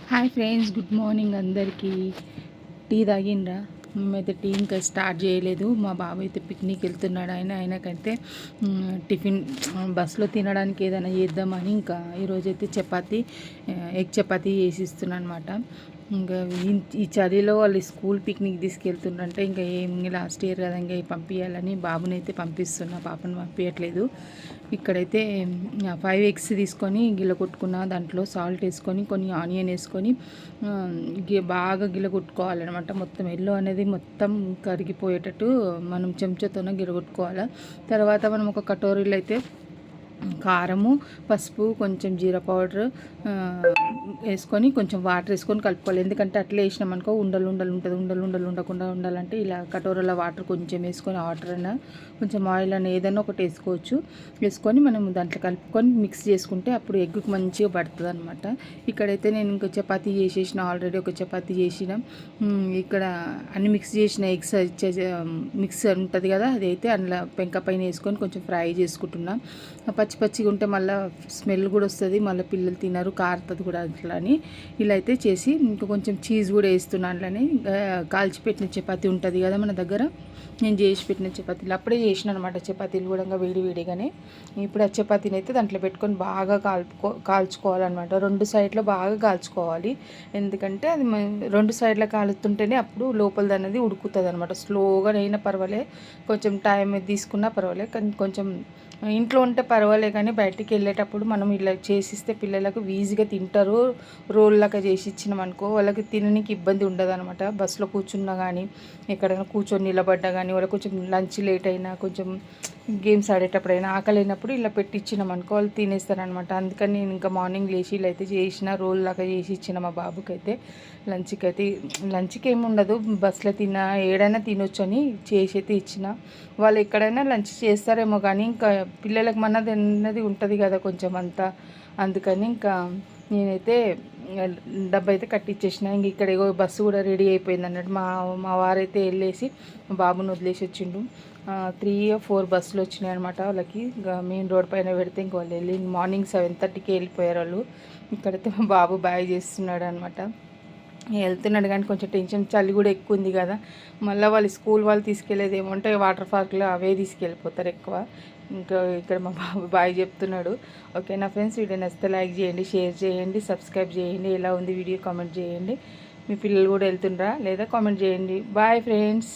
Hi friends, good morning అందరికీ. Tea తాగిండ్రా? మేమైతే tea ఇంకా స్టార్ట్ చేయలేదు. మా బాబు అయితే పిక్నిక్ వెళ్తున్నాడు. ఆయనకైతే టిఫిన్ బస్సులో తినడానికి ఏదైనా చేద్దామని ఇంకా ఈరోజైతే చపాతీ, ఎగ్ చపాతీ చేసి ఇస్తున్నాను అనమాట. ఇంకా ఈ చలిలో వాళ్ళు స్కూల్ పిక్నిక్ తీసుకెళ్తుండ్రంటే ఇంకా లాస్ట్ ఇయర్ కదా ఇంకా పంపించాలని బాబునైతే పంపిస్తున్నా, పాపను పంపించట్లేదు. ఇక్కడైతే 5 ఎగ్స్ తీసుకొని గిల్ల కొట్టుకున్న, దాంట్లో సాల్ట్ వేసుకొని కొన్ని ఆనియన్ వేసుకొని బాగా గిల్ల కొట్టుకోవాలన్నమాట. మొత్తం ఎల్లో అనేది మొత్తం కరిగిపోయేటట్టు మనం చెంచాతోనే గిలగొట్టుకోవాలి. తర్వాత మనం ఒక కటోరీలో అయితే కారము, పసుపు, కొంచెం జీరా పౌడర్ వేసుకొని కొంచెం వాటర్ వేసుకొని కలుపుకోవాలి. ఎందుకంటే అట్లా వేసినామనుకో ఉండలు ఉండకుండా ఉండాలంటే ఇలా కటోరలో వాటర్ కొంచెం వేసుకొని, వాటర్ అయినా కొంచెం ఆయిల్ అయినా ఏదైనా ఒకటి వేసుకొని మనం దాంట్లో కలుపుకొని మిక్స్ చేసుకుంటే అప్పుడు ఎగ్గుకు మంచిగా పడుతుంది అనమాట. ఇక్కడైతే నేను ఇంకో చపాతీ చేసేసిన, ఆల్రెడీ ఒక చపాతీ చేసిన. ఇక్కడ అన్ని మిక్స్ చేసిన ఎగ్స్ మిక్స్ ఉంటుంది కదా, అదైతే అందులో పెంక పైన వేసుకొని కొంచెం ఫ్రై చేసుకుంటున్నా. పచ్చిగా ఉంటే మళ్ళీ స్మెల్ కూడా వస్తుంది, మళ్ళీ పిల్లలు తినరు, కారుతుంది కూడా అట్లా అని ఇలా అయితే చేసి ఇంకా కొంచెం చీజ్ కూడా వేస్తున్నాను. అట్లని కాల్చిపెట్టిన చపాతీ ఉంటుంది కదా మన దగ్గర, నేను చేసి పెట్టిన చపాతీలు అప్పుడే చేసిన అనమాట. చపాతీలు కూడా వేడిగానే. ఇప్పుడు ఆ చపాతీని అయితే దాంట్లో పెట్టుకొని బాగా కాల్చుకోవాలన్నమాట. 2 సైడ్లో బాగా కాల్చుకోవాలి. ఎందుకంటే అది 2 సైడ్లో కాలుతుంటేనే అప్పుడు లోపలిది అనేది ఉడుకుతుంది అనమాట. స్లోగా అయినా పర్వాలే, కొంచెం టైం తీసుకున్నా పర్వాలే, కానీ కొంచెం ఇంట్లో ఉంటే పర్వాలే, కానీ బయటికి వెళ్ళేటప్పుడు మనం ఇలా చేసిస్తే పిల్లలకు ఈజీగా తింటారు. రోల్ లాగా చేసి ఇచ్చినామనుకో వాళ్ళకి తినడానికి ఇబ్బంది ఉండదు అనమాట. బస్సులో కూర్చున్నా కానీ, ఎక్కడైనా కూర్చొని నిలబడ్డా కానీ, వాళ్ళకి కొంచెం లంచ్ లేట్ అయినా, కొంచెం గేమ్స్ ఆడేటప్పుడైనా ఆకలినప్పుడు ఇలా పెట్టించినాం అనుకో వాళ్ళు తినేస్తారనమాట. అందుకని నేను ఇంకా మార్నింగ్ లేచి ఇలా అయితే చేసిన, రోల్ లాగా చేసి ఇచ్చిన మా బాబుకి అయితే. లంచ్కి ఏమి ఉండదు, బస్సులో ఏడైనా తినొచ్చు అని చేసి అయితే ఇచ్చిన. వాళ్ళు ఎక్కడైనా లంచ్ చేస్తారేమో కానీ ఇంకా పిల్లలకు మనది అన్నది ఉంటుంది కదా కొంచెం అంతా. అందుకని ఇంకా నేనైతే డబ్బా అయితే కట్టించేసిన. ఇంక ఇక్కడ బస్సు కూడా రెడీ అయిపోయింది అన్నట్టు. మా వారైతే వెళ్ళేసి మా బాబుని వదిలేసి వచ్చిండు. 3 or 4 బస్సులు వచ్చినాయి అనమాట వాళ్ళకి. ఇంకా మెయిన్ రోడ్ పైన పెడితే ఇంక వాళ్ళు వెళ్ళి మార్నింగ్ 7:30కి వెళ్ళిపోయారు వాళ్ళు. ఇక్కడైతే మా బాబు బాయ్ చేస్తున్నాడు అనమాట. వెళ్తున్నాడు కానీ కొంచెం టెన్షన్, చలి కూడా ఎక్కువ ఉంది కదా. మళ్ళీ వాళ్ళు స్కూల్ వాళ్ళు తీసుకెళ్ళేది ఏమంటే వాటర్ పార్క్లో అవే తీసుకెళ్ళిపోతారు ఎక్కువ. ఇంకా ఇక్కడ మా బాబు బాయ్ చెప్తున్నాడు. ఓకేనా ఫ్రెండ్స్, వీడియో నచ్చితే లైక్ చేయండి, షేర్ చేయండి, సబ్స్క్రైబ్ చేయండి. ఎలా ఉంది వీడియో కామెంట్ చేయండి. మీ పిల్లలు కూడా వెళ్తుండ్రా లేదా కామెంట్ చేయండి. Bye friends.